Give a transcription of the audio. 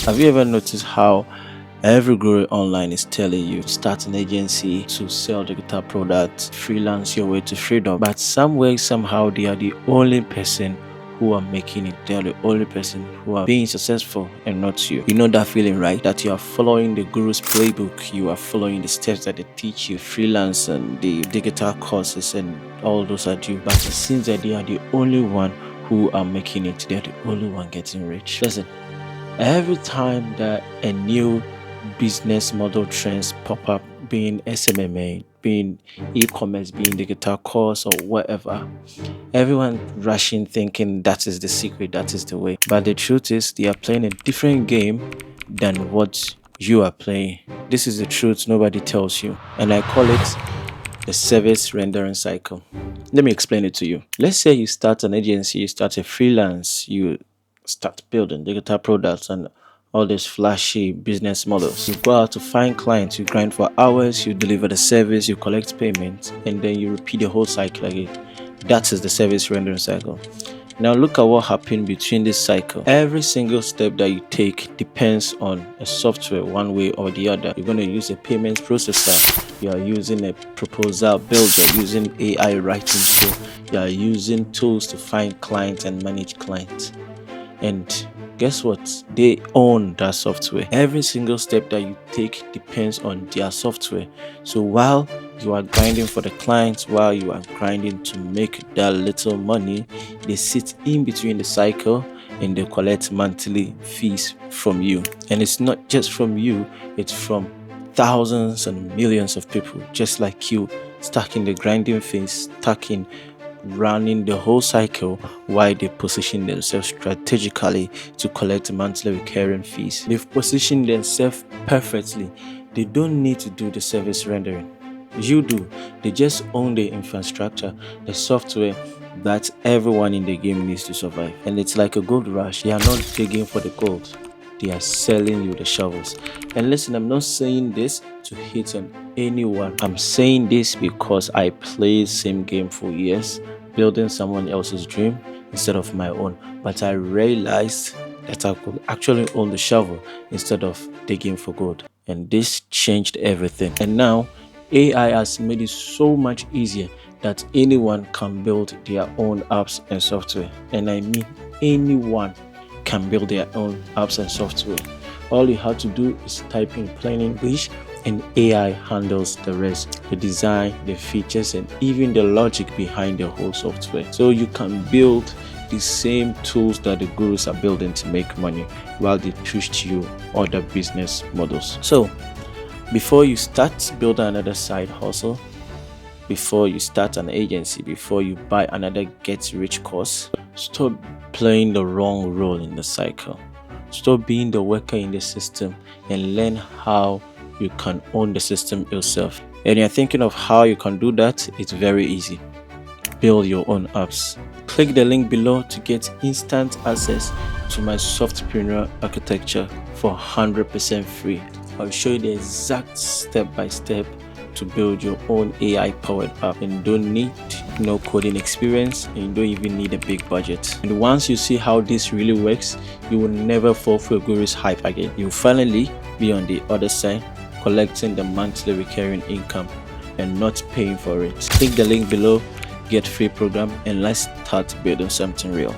Have you ever noticed how every guru online is telling you to start an agency, to sell digital products, freelance your way to freedom, but somewhere, somehow, they are the only person who are making it. They are the only person who are being successful and not you. You know that feeling, right? That you are following the guru's playbook, you are following the steps that they teach you, freelance and the digital courses and all those are due. But it seems that they are the only one who are making it. They are the only one getting rich. Listen, every time that a new business model trends pop up, being SMMA, being e-commerce, being digital course or whatever, everyone rushing thinking that is the secret, that is the way. But the truth is they are playing a different game than what you are playing. This is the truth nobody tells you, and I call it the service rendering cycle. Let me explain it to you. Let's say you start an agency, you start a freelance, you start building digital products and all these flashy business models. You go out to find clients, you grind for hours, you deliver the service, you collect payments, and then you repeat the whole cycle again. That is the service rendering cycle. Now look at what happened between this cycle. Every single step that you take depends on a software one way or the other. You're going to use a payments processor, you are using a proposal builder, using AI writing tool, you are using tools to find clients and manage clients. And guess what? They own that software. Every single step that you take depends on their software. So while you are grinding for the clients, while you are grinding to make that little money, they sit in between the cycle and they collect monthly fees from you. And it's not just from you, it's from thousands and millions of people just like you, stuck in the grinding phase, stuck in running the whole cycle while they position themselves strategically to collect monthly recurring fees. They've positioned themselves perfectly. They don't need to do the service rendering. You do. They just own the infrastructure, the software that everyone in the game needs to survive. And it's like a gold rush. They are not digging for the gold. They are selling you the shovels. And listen, I'm not saying this to hate on anyone. I'm saying this because I played same game for years, building someone else's dream instead of my own. But I realized that I could actually own the shovel instead of digging for gold. And this changed everything. And now AI has made it so much easier that anyone can build their own apps and software. And I mean anyone can build their own apps and software. All you have to do is type in plain English and AI handles the rest, the design, the features, and even the logic behind the whole software. So you can build the same tools that the gurus are building to make money while they push to you other business models. So before you start building another side hustle, before you start an agency, before you buy another get rich course, stop playing the wrong role in the cycle. Stop being the worker in the system and learn how you can own the system yourself. And you're thinking of how you can do that? It's very easy. Build your own apps. Click the link below to get instant access to my Softpreneur Architecture for 100% free. I'll show you the exact step-by-step to build your own AI powered app, and you don't need no coding experience and you don't even need a big budget. And once you see how this really works, you will never fall for a guru's hype again. You'll finally be on the other side, collecting the monthly recurring income and not paying for it. Click the link below, get free program, and let's start building something real.